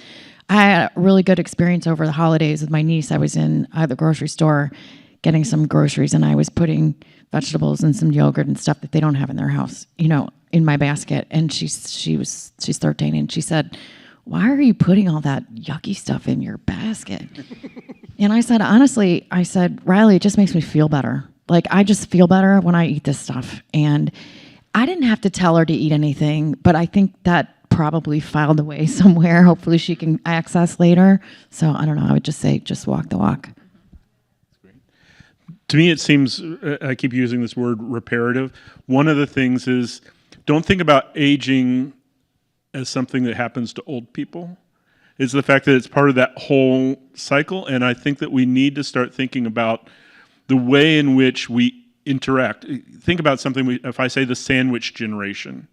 I had a really good experience over the holidays with my niece. I was in the grocery store getting some groceries, and I was putting vegetables and some yogurt and stuff that they don't have in their house, in my basket. And she's 13, and she said, why are you putting all that yucky stuff in your basket? And I said, honestly, Riley, it just makes me feel better. Like, I just feel better when I eat this stuff. And I didn't have to tell her to eat anything, but I think that probably filed away somewhere. Hopefully she can access later. So I don't know. I would just say, just walk the walk. To me, it seems, I keep using this word, reparative. One of the things is, don't think about aging as something that happens to old people. It's the fact that it's part of that whole cycle. And I think that we need to start thinking about the way in which we interact. Think about something, if I say the sandwich generation,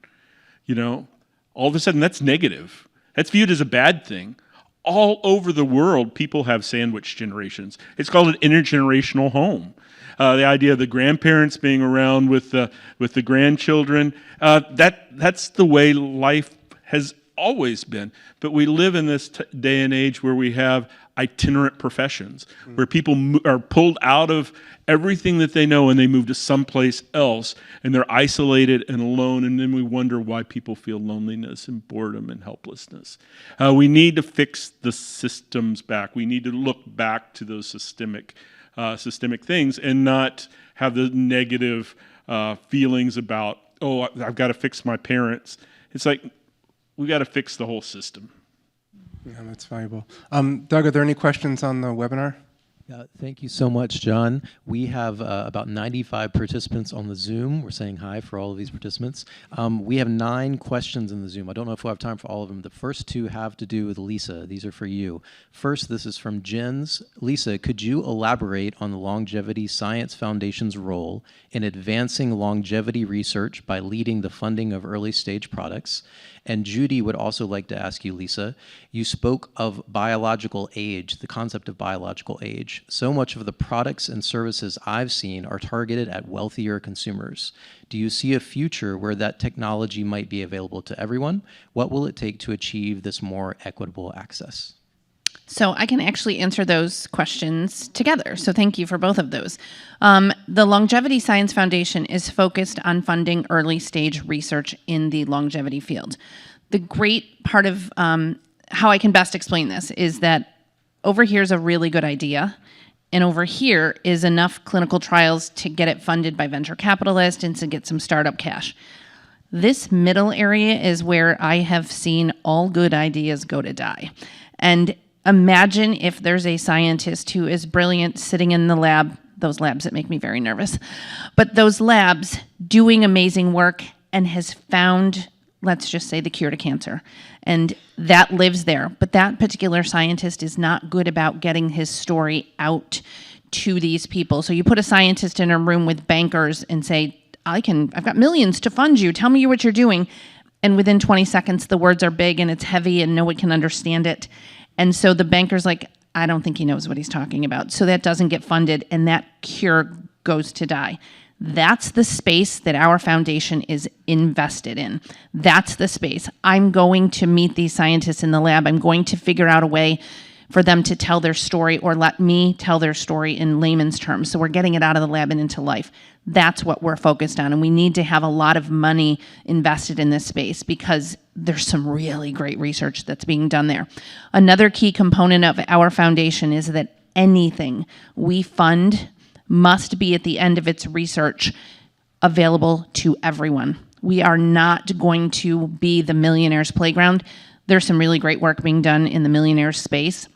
all of a sudden that's negative. That's viewed as a bad thing. All over the world, people have sandwich generations. It's called an intergenerational home. The idea of the grandparents being around with the grandchildren, that's the way life has always been. But we live in this day and age where we have itinerant professions, where people are pulled out of everything that they know and they move to someplace else, and they're isolated and alone, and then we wonder why people feel loneliness and boredom and helplessness. We need to fix the systems back. We need to look back to those systemic things and not have the negative feelings about, oh, I've got to fix my parents. It's like, we got to fix the whole system. Yeah, that's valuable. Doug, are there any questions on the webinar? Thank you so much, John. We have about 95 participants on the Zoom. We're saying hi for all of these participants. We have 9 questions in the Zoom. I don't know if we'll have time for all of them. The first 2 have to do with Lisa. These are for you. First, this is from Jens. Lisa, could you elaborate on the Longevity Science Foundation's role in advancing longevity research by leading the funding of early stage products? And Judy would also like to ask you, Lisa, you spoke of biological age, the concept of biological age. So much of the products and services I've seen are targeted at wealthier consumers. Do you see a future where that technology might be available to everyone? What will it take to achieve this more equitable access? So I can actually answer those questions together. So thank you for both of those. The Longevity Science Foundation is focused on funding early stage research in the longevity field. The great part of how I can best explain this is that over here is a really good idea, and over here is enough clinical trials to get it funded by venture capitalists and to get some startup cash. This middle area is where I have seen all good ideas go to die. And imagine if there's a scientist who is brilliant sitting in the lab, those labs that make me very nervous, but those labs doing amazing work and has found let's just say, the cure to cancer. And that lives there. But that particular scientist is not good about getting his story out to these people. So you put a scientist in a room with bankers and say, I've got millions to fund you. Tell me what you're doing. And within 20 seconds, the words are big and it's heavy and no one can understand it. And so the banker's like, I don't think he knows what he's talking about. So that doesn't get funded and that cure goes to die. That's the space that our foundation is invested in. That's the space. I'm going to meet these scientists in the lab. I'm going to figure out a way for them to tell their story or let me tell their story in layman's terms. So we're getting it out of the lab and into life. That's what we're focused on. And we need to have a lot of money invested in this space because there's some really great research that's being done there. Another key component of our foundation is that anything we fund must be at the end of its research available to everyone. We are not going to be the millionaire's playground. There's some really great work being done in the millionaire space.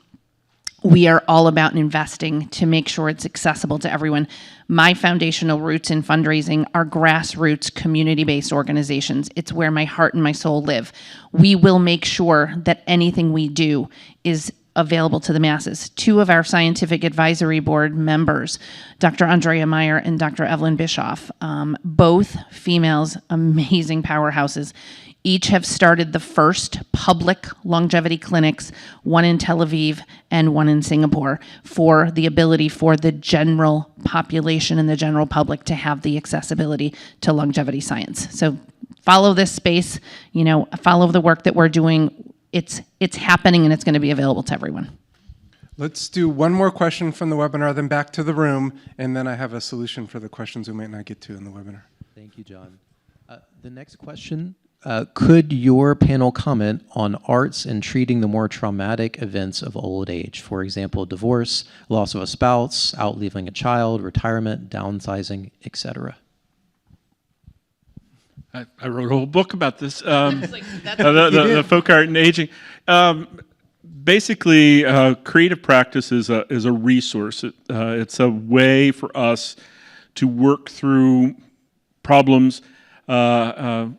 We are all about investing to make sure it's accessible to everyone. My foundational roots in fundraising are grassroots, community-based organizations. It's where my heart and my soul live. We will make sure that anything we do is available to the masses. Two of our scientific advisory board members, Dr. Andrea Meyer and Dr. Evelyn Bischoff, both females, amazing powerhouses, each have started the first public longevity clinics, one in Tel Aviv and one in Singapore, for the ability for the general population and the general public to have the accessibility to longevity science. So follow this space, follow the work that we're doing. It's happening and it's going to be available to everyone. Let's do one more question from the webinar, then back to the room, and then I have a solution for the questions we might not get to in the webinar. Thank you, John. The next question, could your panel comment on arts in treating the more traumatic events of old age? For example, divorce, loss of a spouse, outliving a child, retirement, downsizing, etc. I wrote a whole book about this, the folk art and aging. Basically, creative practice is a resource. It's a way for us to work through problems. I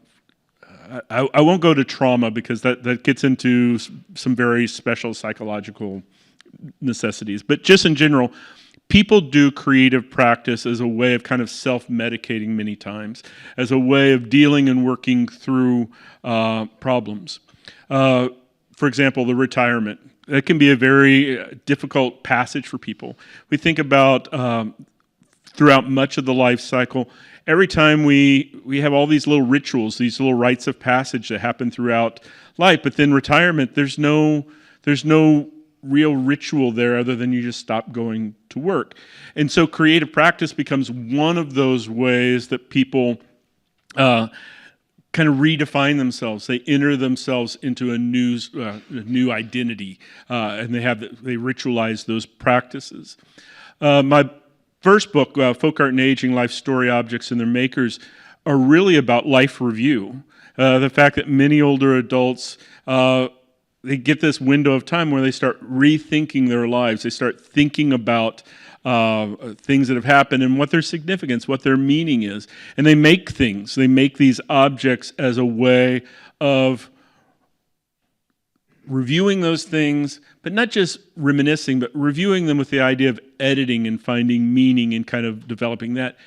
won't go to trauma because that gets into some very special psychological necessities. But just in general, people do creative practice as a way of kind of self-medicating many times, as a way of dealing and working through problems. For example, the retirement. That can be a very difficult passage for people. We think about throughout much of the life cycle, every time we have all these little rituals, these little rites of passage that happen throughout life, but then retirement, there's no real ritual there other than you just stop going to work. And so creative practice becomes one of those ways that people kind of redefine themselves. They enter themselves into a new identity, and they ritualize those practices. My first book, Folk Art and Aging, Life Story Objects and Their Makers, are really about life review. The fact that many older adults, they get this window of time where they start rethinking their lives. They start thinking about things that have happened and what their significance, what their meaning is. And they make things. They make these objects as a way of reviewing those things, but not just reminiscing, but reviewing them with the idea of editing and finding meaning and kind of developing that.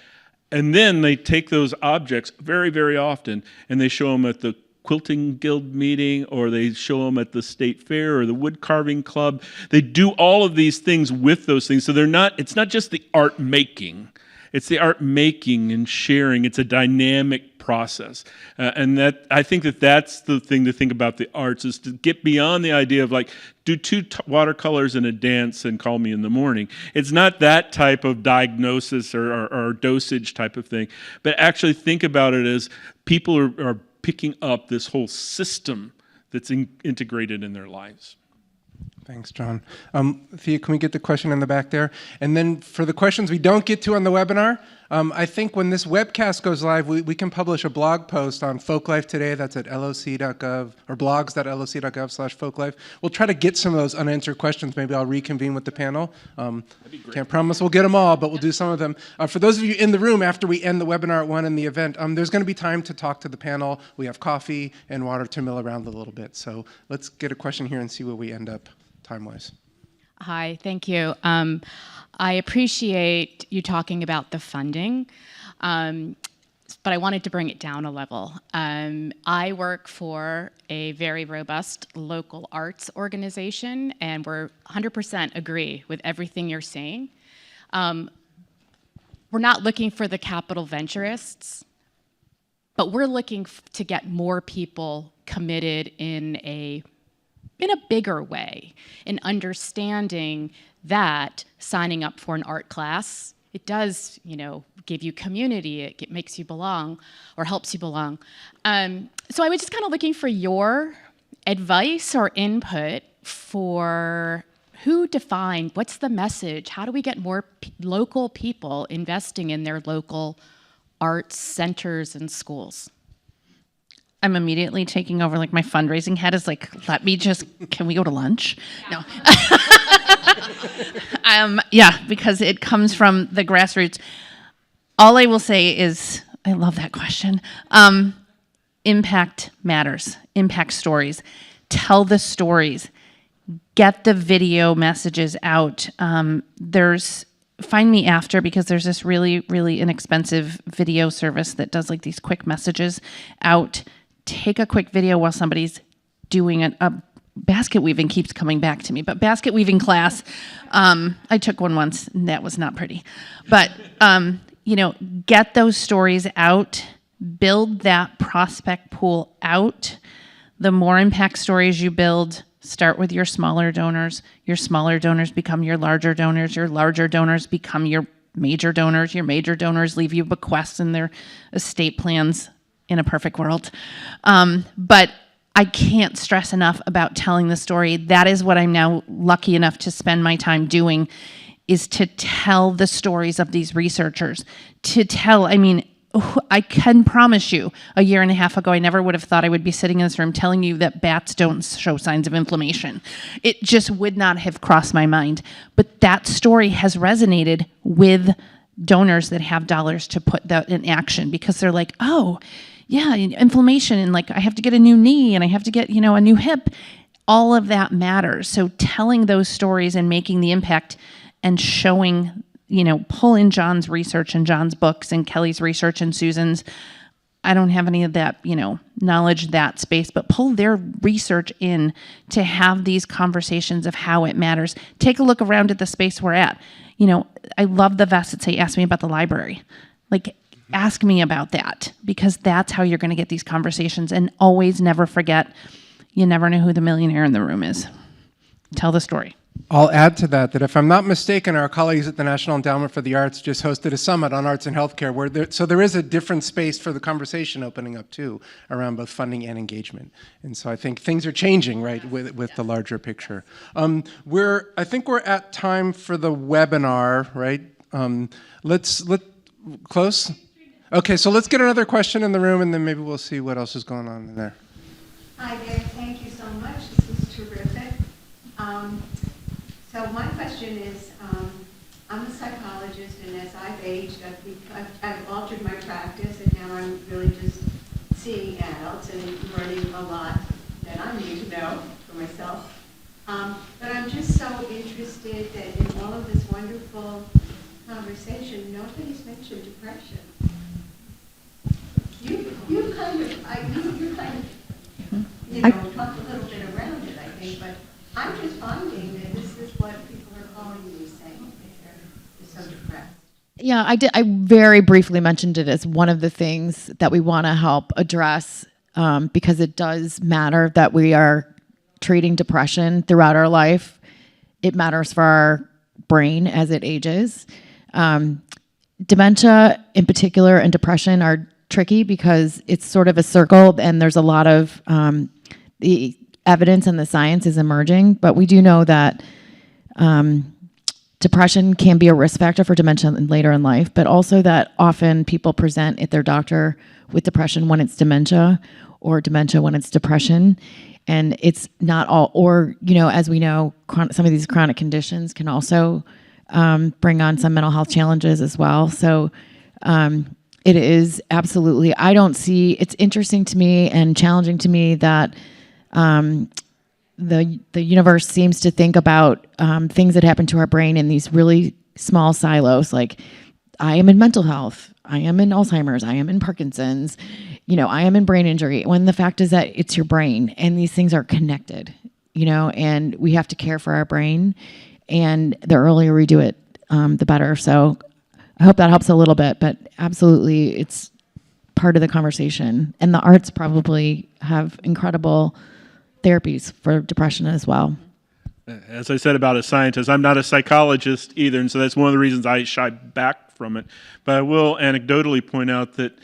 And then they take those objects very, very often and they show them at the Quilting Guild meeting, or they show them at the State Fair or the Wood Carving Club. They do all of these things with those things. So it's not just the art making. It's the art making and sharing. It's a dynamic process. And I think that's the thing to think about the arts, is to get beyond the idea of like, do two watercolors and a dance and call me in the morning. It's not that type of diagnosis or dosage type of thing, but actually think about it as people are picking up this whole system that's integrated in their lives. Thanks, John. Thea, can we get the question in the back there? And then for the questions we don't get to on the webinar, I think when this webcast goes live, we can publish a blog post on Folklife Today. That's at loc.gov, or blogs.loc.gov/folklife. We'll try to get some of those unanswered questions. Maybe I'll reconvene with the panel. Can't promise we'll get them all, but we'll do some of them. For those of you in the room, after we end the webinar at 1 and the event, there's going to be time to talk to the panel. We have coffee and water to mill around a little bit. So let's get a question here and see where we end up time-wise. Hi, thank you. I appreciate you talking about the funding, but I wanted to bring it down a level. I work for a very robust local arts organization, and we're 100% agree with everything you're saying. We're not looking for the capital venturists, but we're looking to get more people committed in a bigger way, in understanding that signing up for an art class, it does, give you community, it makes you belong, or helps you belong. So I was just kind of looking for your advice or input for who defined, what's the message, how do we get more local people investing in their local arts centers and schools? I'm immediately taking over, like my fundraising head is like, can we go to lunch? No. Yeah, because it comes from the grassroots. All I will say is, I love that question. Impact matters, impact stories. Tell the stories. Get the video messages out. Find me after, because there's this really, really inexpensive video service that does like these quick messages out. Take a quick video while somebody's doing a basket weaving, keeps coming back to me, but basket weaving class, I took one once and that was not pretty. But, get those stories out, build that prospect pool out. The more impact stories you build, start with your smaller donors. Your smaller donors become your larger donors. Your larger donors become your major donors. Your major donors leave you bequests in their estate plans. In a perfect world. But I can't stress enough about telling the story. That is what I'm now lucky enough to spend my time doing, is to tell the stories of these researchers. I can promise you, a year and a half ago, I never would have thought I would be sitting in this room telling you that bats don't show signs of inflammation. It just would not have crossed my mind. But that story has resonated with donors that have dollars to put that in action, because they're like, oh, yeah, inflammation, and like I have to get a new knee and I have to get, a new hip. All of that matters. So telling those stories and making the impact and showing, pull in John's research and John's books and Kelly's research and Susan's. I don't have any of that, knowledge, that space, but pull their research in to have these conversations of how it matters. Take a look around at the space we're at. I love the vests that say, ask me about the library. Like, ask me about that, because that's how you're going to get these conversations. And always never forget, you never know who the millionaire in the room is. Tell the story. I'll add to that if I'm not mistaken, our colleagues at the National Endowment for the Arts just hosted a summit on arts and healthcare, so there is a different space for the conversation opening up too, around both funding and engagement. And so I think things are changing, right, with the larger picture. I think we're at time for the webinar, right? Let's close. Okay, so let's get another question in the room, and then maybe we'll see what else is going on in there. Hi there, thank you so much. This is terrific. So my question is, I'm a psychologist, and as I've aged, I've altered my practice, and now I'm really just seeing adults and learning a lot that I need to know for myself. But I'm just so interested that in all of this wonderful conversation, nobody's mentioned depression. You kind of talked a little bit around it, I think, but I'm just finding that this is what people are calling me, saying they're so depressed. Yeah, I did. I very briefly mentioned it as one of the things that we want to help address, because it does matter that we are treating depression throughout our life. It matters for our brain as it ages. Dementia in particular and depression are tricky because it's sort of a circle, and there's a lot of the evidence and the science is emerging, but we do know that depression can be a risk factor for dementia later in life, but also that often people present at their doctor with depression when it's dementia, or dementia when it's depression. And it's not all, or, as we know, some of these chronic conditions can also bring on some mental health challenges as well. So it is absolutely, it's interesting to me and challenging to me that the universe seems to think about things that happen to our brain in these really small silos. Like, I am in mental health, I am in Alzheimer's, I am in Parkinson's, I am in brain injury. When the fact is that it's your brain, and these things are connected, and we have to care for our brain. And the earlier we do it, the better. So I hope that helps a little bit. But absolutely, it's part of the conversation. And the arts probably have incredible therapies for depression as well. As I said about a scientist, I'm not a psychologist either, and so that's one of the reasons I shy back from it. But I will anecdotally point out that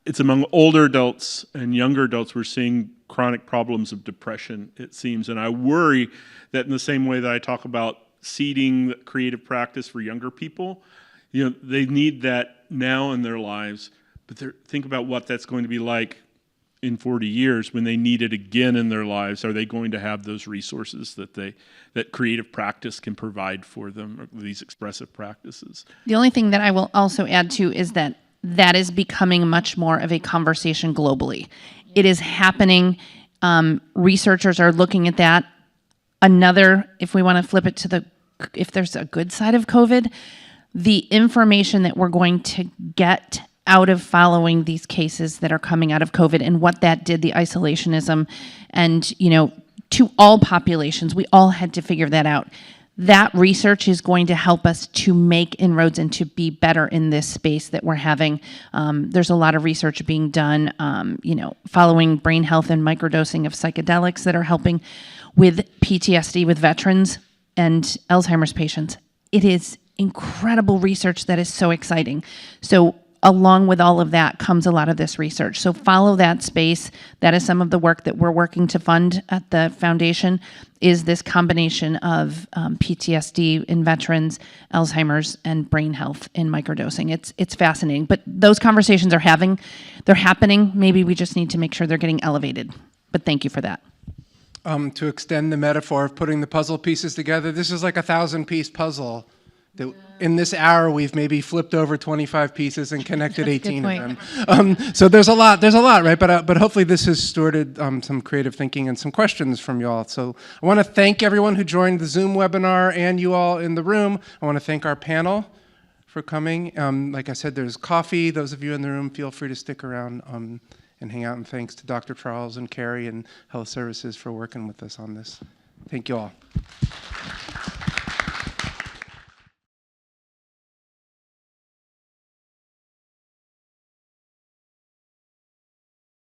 it's among older adults and younger adults we're seeing chronic problems of depression, it seems. And I worry that in the same way that I talk about seeding creative practice for younger people, they need that now in their lives, but think about what that's going to be like in 40 years when they need it again in their lives. Are they going to have those resources that creative practice can provide for them, or these expressive practices? The only thing that I will also add to is that is becoming much more of a conversation globally. It is happening. Researchers are looking at that. If we want to flip it if there's a good side of COVID, the information that we're going to get out of following these cases that are coming out of COVID and what that did, the isolationism, and, to all populations, we all had to figure that out. That research is going to help us to make inroads and to be better in this space that we're having. There's a lot of research being done, following brain health and microdosing of psychedelics that are helping with PTSD with veterans and Alzheimer's patients. It is incredible research that is so exciting. So along with all of that comes a lot of this research. So follow that space. That is some of the work that we're working to fund at the foundation, is this combination of PTSD in veterans, Alzheimer's, and brain health in microdosing. It's fascinating. But those conversations they're happening. Maybe we just need to make sure they're getting elevated. But thank you for that. To extend the metaphor of putting the puzzle pieces together, this is like a 1,000-piece puzzle. In this hour, we've maybe flipped over 25 pieces and connected 18 of them. So there's a lot, right? But hopefully this has stewarded some creative thinking and some questions from you all. So I want to thank everyone who joined the Zoom webinar and you all in the room. I want to thank our panel for coming. Like I said, there's coffee. Those of you in the room, feel free to stick around and hang out. And thanks to Dr. Charles and Carrie and Health Services for working with us on this. Thank you all.